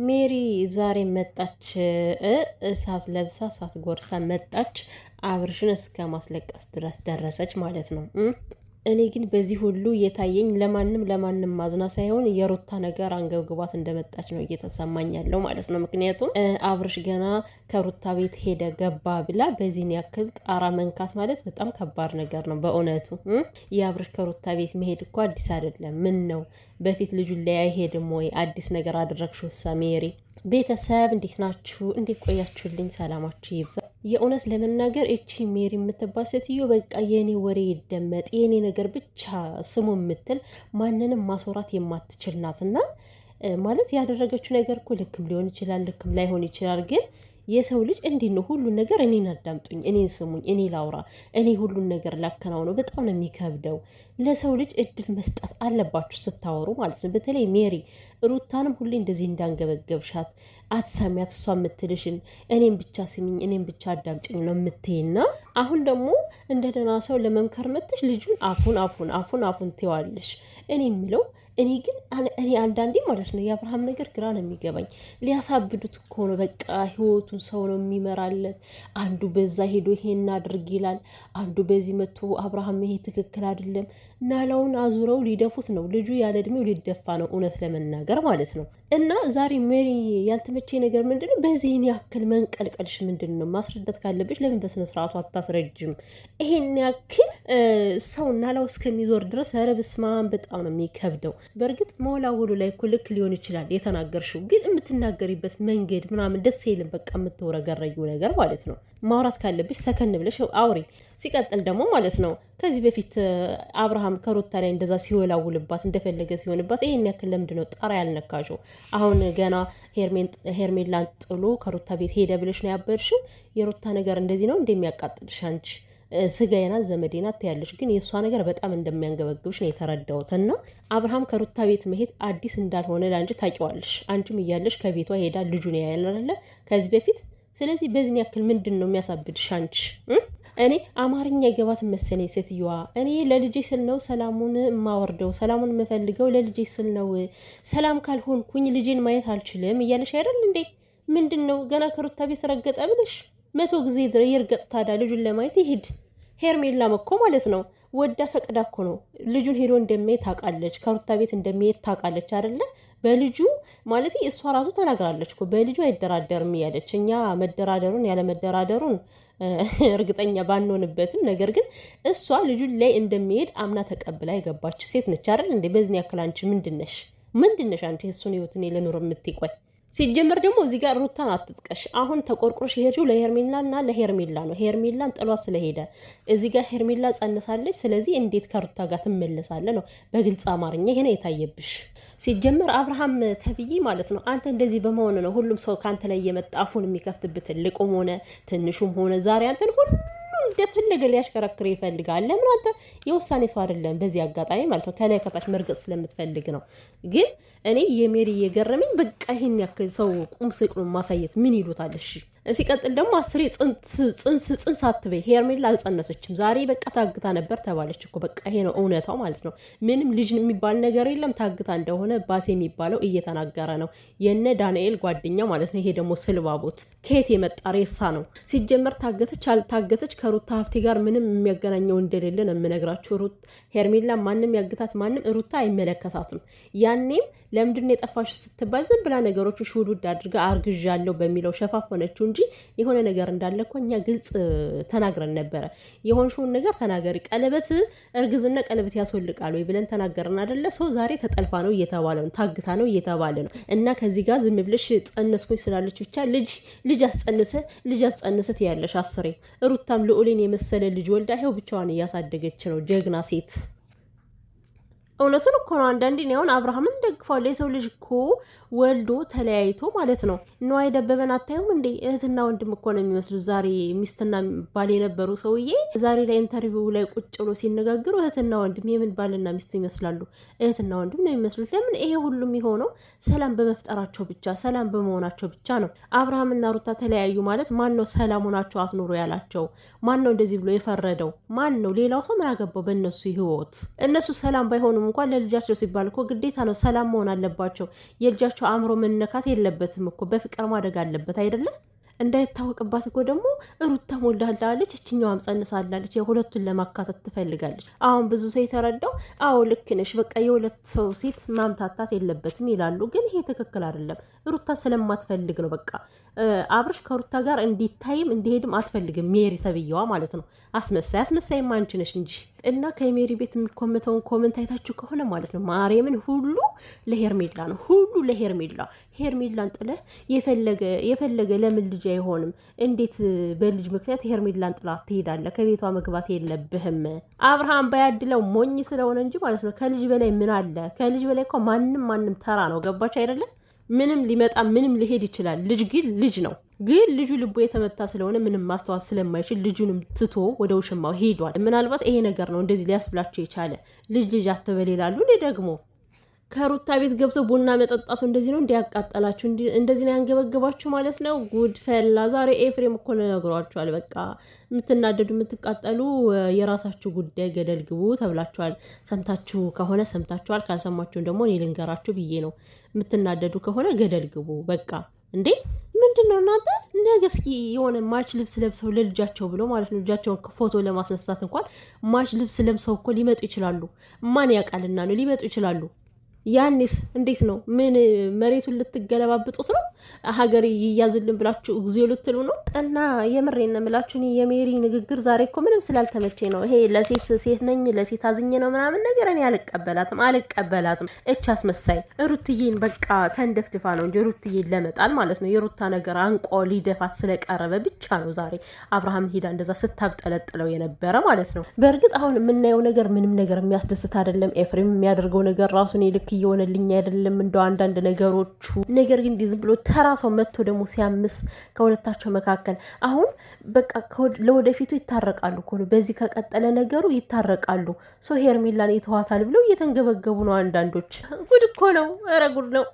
ሜሪ ዛሬ መጣች። እሳት ለብሳ እሳት ጎርሳ መጣች። አብርሽን እስከ ማስለቀስ ድረስ ደረሰች ማለት ነው። እኔ ግን በዚህ ሁሉ እየታየኝ ለማንም ማዝና ሳይሆን የሩታ ነገር አንገብግባት እንደመጣች ነው እየተሰማኝ ያለው ማለት ነው። ምክንያቱም አብርሽ ገና ከሩታ ቤት ሄደ ገባ ብላ በዚህን ያክል ጣራ መንካት ማለት በጣም ከባድ ነገር ነው በእውነቱ። የአብርሽ ከሩታ ቤት መሄድ እኮ አዲስ አይደለም። ምን ነው በፊት ልጁን ላይ አይሄድም ወይ? አዲስ ነገር አደረግሽው? ሜሪ ቤተሰብ እንዴት ናችሁ? እንዴት ቆያችሁልኝ? ሰላማችሁ ይብዛ። የእውነት ለመናገር እቺ ሜሪ የምትባል ሴትዮ በቃ የኔ ወሬ ይደመጥ የኔ ነገር ብቻ ስሙ የምትል ማንንም ማስወራት የማትችል ናትና ማለት ያደረገችው ነገር እኮ ልክም ሊሆን ይችላል፣ ልክም ላይሆን ይችላል። ግን የሰው ልጅ እንዲህ ነው። ሁሉን ነገር እኔን አዳምጡኝ፣ እኔን ስሙኝ፣ እኔ ላውራ፣ እኔ ሁሉን ነገር ላከናውነው። በጣም ነው የሚከብደው። ለሰው ልጅ እድል መስጠት አለባችሁ ስታወሩ ማለት ነው። በተለይ ሜሪ ሩታንም ሁሌ እንደዚህ እንዳንገበገብሻት አትሰሚያት። እሷ የምትልሽን እኔም ብቻ ስሚኝ፣ እኔም ብቻ አዳምጭኝ ነው የምትይና አሁን ደግሞ እንደ ደህና ሰው ለመምከር መጥተሽ ልጁን አፉን ትይዋለሽ። እኔ የምለው እኔ አንዳንዴ ማለት ነው የአብርሃም ነገር ግራ ነው የሚገባኝ። ሊያሳብዱት እኮ ነው በቃ ህይወቱን ሰው ነው የሚመራለት። አንዱ በዛ ሄዶ ይሄን አድርግ ይላል፣ አንዱ በዚህ መጥቶ አብርሃም ይሄ ትክክል አይደለም ናላውን አዙረው ሊደፉት ነው። ልጁ ያለ እድሜው ሊደፋ ነው እውነት ለመናገር ማለት ነው። እና ዛሬ ሜሪ ያልተመቼ ነገር ምንድነው? በዚህን ያክል መንቀልቀልሽ ምንድን ነው? ማስረዳት ካለብሽ ለምን በስነ ስርዓቱ አታስረጅም? ይሄን ያክል ሰው ናላው እስከሚዞር ድረስ ኧረ በስመ አብ በጣም ነው የሚከብደው። በእርግጥ መወላወሉ ላይ እኮ ልክ ሊሆን ይችላል የተናገርሽው፣ ግን የምትናገሪበት መንገድ ምናምን ደስ አይልም። በቃ የምትወረገረዩ ነገር ማለት ነው። ማውራት ካለብሽ ሰከን ብለሽ አውሪ። ሲቀጥል ደግሞ ማለት ነው ከዚህ በፊት አብርሃም ከሩታ ላይ እንደዛ ሲወላውልባት እንደፈለገ ሲሆንባት ይሄን ያክል ለምንድን ነው ጣራ ያልነካሽው? አሁን ገና ሄርሜላን ጥሎ ከሩታ ቤት ሄደ ብለሽ ነው ያበድሽው? የሩታ ነገር እንደዚህ ነው እንደሚያቃጥልሽ አንቺ ስጋዬ ናት ዘመዴ ናት ትያለሽ፣ ግን የእሷ ነገር በጣም እንደሚያንገበግብሽ ነው የተረዳሁት። እና አብርሃም ከሩታ ቤት መሄድ አዲስ እንዳልሆነ ለአንቺ ታውቂዋለሽ። አንቺም እያለሽ ከቤቷ ሄዳ ልጁን ያያለ ከዚህ በፊት። ስለዚህ በዚህ ያክል ምንድን ነው የሚያሳብድሽ አንቺ? እኔ አማርኛ ይገባት መሰለኝ ሴትዮዋ። እኔ ለልጄ ስል ነው ሰላሙን የማወርደው፣ ሰላሙን የምፈልገው ለልጄ ስል ነው። ሰላም ካልሆንኩኝ ልጄን ማየት አልችልም እያለሽ አይደል እንዴ? ምንድን ነው ገና ከሩታ ቤት ረገጠ ብለሽ 100 ጊዜ ይርገጥ ታዲያ ልጁን ለማየት ይሄድ። ሄርሜላም እኮ ማለት ነው ወዳ ፈቅዳ እኮ ነው ልጁን ሄዶ እንደሚሄድ ታውቃለች፣ ከሩታ ቤት እንደሚሄድ ታውቃለች አይደለ? በልጁ ማለት እሷ ራሱ ተናግራለች እኮ በልጁ አይደራደርም እያለች። እኛ መደራደሩን ያለ መደራደሩን እርግጠኛ ባንሆንበትም ነገር ግን እሷ ልጁን ላይ እንደሚሄድ አምና ተቀብላ የገባች ሴት ነች አይደል እንዴ? በዚህ ያክል አንቺ ምንድነሽ አንቺ እሱን ህይወትን ለኑር የምትቆይ? ሲጀመር ደግሞ እዚህ ጋር ሩታን አትጥቀሽ። አሁን ተቆርቁሮሽ የሄድሽው ለሄርሜላ ነው። ሄርሜላን ጥሏት ስለሄደ እዚህ ጋር ሄርሜላ ጸንሳለች። ስለዚህ እንዴት ከሩታ ጋር ትመለሳለ ነው በግልጽ አማርኛ ይሄ ነው የታየብሽ። ሲጀመር አብርሃም ተብዬ ማለት ነው አንተ እንደዚህ በመሆኑ ነው ሁሉም ሰው ካንተ ላይ የመጣ አፉን የሚከፍትብህ፣ ትልቁም ሆነ ትንሹም ሆነ ዛሬ አንተን ሁሉ እንደፈለገ ሊያሽከረክር ይፈልጋል። ለምን አንተ የውሳኔ ሰው አይደለም። በዚህ አጋጣሚ ማለት ነው ከላይ ከታች መርገጥ ስለምትፈልግ ነው። ግን እኔ የሜሪ የገረመኝ በቃ ይሄን ያክል ሰው ቁም ስቅሉን ማሳየት ምን ይሉታል? እሺ ሲቀጥል ደግሞ 10 ጽንስ አትበይ። ሄርሜላ አልጸነሰችም ዛሬ በቃ ታግታ ነበር ተባለች እኮ። በቃ ይሄ ነው እውነታው ማለት ነው። ምንም ልጅ የሚባል ነገር የለም። ታግታ እንደሆነ ባሴ የሚባለው እየተናገረ ነው፣ የነ ዳንኤል ጓደኛ ማለት ነው። ይሄ ደግሞ ስልባቦት ከየት የመጣ ሬሳ ነው? ሲጀመር ታገተች አልታገተች ከሩታ ሀብቴ ጋር ምንም የሚያገናኘው እንደሌለ ነው የምነግራችሁ። ሄርሜላ ማንም ያግታት ማንም ሩታ አይመለከታትም። ያኔም ለምንድነው የጠፋሽ ስትባል ዝም ብላ ነገሮቹ ሹዱድ አድርጋ አርግዣለሁ በሚለው ሸፋፈነችው እንጂ የሆነ ነገር እንዳለ እኮ እኛ ግልጽ ተናግረን ነበረ። የሆንሽውን ነገር ተናገሪ፣ ቀለበት እርግዝና ቀለበት ያስወልቃል ወይ ብለን ተናገርን አይደለ? ሰው ዛሬ ተጠልፋ ነው እየተባለ ነው፣ ታግታ ነው እየተባለ ነው። እና ከዚህ ጋር ዝም ብለሽ ጸነስኩኝ ስላለች ብቻ ልጅ አስጸንሰት ያለሽ አስሬ። ሩታም ልዑሌን የመሰለ ልጅ ወልዳ ይኸው ብቻዋን እያሳደገች ነው። ጀግና ሴት። እውነቱን እኮ ነው። አንዳንዴ ነው አሁን አብርሃምን ደግፏለሁ። የሰው ልጅ እኮ ወልዶ ተለያይቶ ማለት ነው። ነዋይ ደበበን አታዩም እንዴ? እህትና ወንድም እኮ ነው የሚመስሉት። ዛሬ ሚስትና ባል የነበሩ ሰውዬ ዛሬ ላይ ኢንተርቪው ላይ ቁጭ ብሎ ሲነጋገሩ እህትና ወንድም የምን ባልና ሚስት ይመስላሉ? እህትና ወንድም ነው የሚመስሉት። ለምን? ይሄ ሁሉም የሆነው ሰላም በመፍጠራቸው ብቻ፣ ሰላም በመሆናቸው ብቻ ነው። አብርሃምና ሩታ ተለያዩ ማለት ማን ነው ሰላም ሆናቸው አትኖሩ ያላቸው? ማን ነው እንደዚህ ብሎ የፈረደው? ማን ነው? ሌላው ሰው ምን አገባው በእነሱ ህይወት? እነሱ ሰላም ባይሆኑም እንኳን ለልጃቸው ሲባል እኮ ግዴታ ነው ሰላም መሆን አለባቸው። የልጃቸው አእምሮ መነካት የለበትም እኮ በፍቅር ማደግ አለበት አይደለም። እንዳይታወቅባት እኮ ደግሞ ሩታ ሞልዳላለች፣ እችኛዋም ጸንሳላለች። የሁለቱን ለማካተት ትፈልጋለች። አሁን ብዙ ሰው የተረዳው አዎ ልክ ነሽ፣ በቃ የሁለት ሰው ሴት ማምታታት የለበትም ይላሉ። ግን ይሄ ትክክል አይደለም። ሩታ ስለማትፈልግ ነው። በቃ አብርሽ ከሩታ ጋር እንዲታይም እንዲሄድም አትፈልግም። ሜሪ ተብዬዋ ማለት ነው። አስመሳይ አንቺ ነሽ እንጂ። እና ከሜሪ ቤት የሚኮመተውን ኮመንት አይታችሁ ከሆነ ማለት ነው ማርያምን ሁሉ ለሄርሜላ ነው፣ ሁሉ ለሄርሜላ። ሄርሜላን ጥለህ የፈለገ ለምን ልጅ አይሆንም? እንዴት በልጅ ምክንያት ሄርሜላን ጥላ ትሄዳለህ? ከቤቷ መግባት የለብህም። አብርሃም ባያድለው ሞኝ ስለሆነ እንጂ ማለት ነው። ከልጅ በላይ ምን አለ? ከልጅ በላይ እኮ ማንም ተራ ነው። ገባች አይደለም? ምንም ሊመጣ ምንም ሊሄድ ይችላል። ልጅ ግን ልጅ ነው። ግን ልጁ ልቡ የተመታ ስለሆነ ምንም ማስተዋል ስለማይችል ልጁንም ትቶ ወደ ውሽማው ሄዷል። ምናልባት ይሄ ነገር ነው እንደዚህ ሊያስብላቸው የቻለ። ልጅ አትበል ይላሉ። እኔ ደግሞ ከሩታ ቤት ገብተው ቡና መጠጣቱ እንደዚህ ነው እንዲያቃጠላችሁ፣ እንደዚህ ነው ያንገበገባችሁ ማለት ነው። ጉድ ፈላ ዛሬ። ኤፍሬም እኮ ነግሯችኋል። በቃ የምትናደዱ የምትቃጠሉ የራሳችሁ ጉዳይ፣ ገደል ግቡ ተብላችኋል። ሰምታችሁ ከሆነ ሰምታችኋል፣ ካልሰማችሁም ደግሞ እኔ ልንገራችሁ ብዬ ነው። የምትናደዱ ከሆነ ገደል ግቡ በቃ። እንዴ ምንድን ነው እናንተ? ነገ እስኪ የሆነ ማች ልብስ ለብሰው ለልጃቸው ብለው ማለት ነው ልጃቸውን ፎቶ ለማስነሳት እንኳን ማች ልብስ ለብሰው እኮ ሊመጡ ይችላሉ። ማን ያውቃልና ነው ሊመጡ ይችላሉ። ያኔስ እንዴት ነው? ምን መሬቱን ልትገለባብጡት ነው? ሀገር ይያዝልን ብላችሁ እግዚኦ ልትሉ ነው? እና የምሬን ነው የምላችሁ። እኔ የሜሪ ንግግር ዛሬ እኮ ምንም ስላልተመቼ ነው። ይሄ ሴት ነኝ ለሴት አዝኜ ነው ምናምን ነገር እኔ አልቀበላትም። እች አስመሳይ ሩትዬን በቃ ተንደፍድፋ ነው እንጂ ሩትዬን ለመጣል ማለት ነው። የሩታ ነገር አንቆ ሊደፋት ስለቀረበ ብቻ ነው ዛሬ አብርሃም ሄዳ እንደዛ ስታብጠለጥለው የነበረ ማለት ነው። በእርግጥ አሁን የምናየው ነገር ምንም ነገር የሚያስደስት አይደለም። ኤፍሬም የሚያደርገው ነገር ራሱን ልክ እየሆነልኝ አይደለም እንደው አንዳንድ ነገሮቹ። ነገር ግን ዝም ብሎ ተራ ሰው መጥቶ ደግሞ ሲያምስ ከሁለታቸው መካከል አሁን በቃ ለወደፊቱ ይታረቃሉ እኮ ነው። በዚህ ከቀጠለ ነገሩ ይታረቃሉ። ሄርሜላን ይተዋታል ብለው እየተንገበገቡ ነው አንዳንዶች። ጉድ እኮ ነው። ኧረ ጉድ ነው።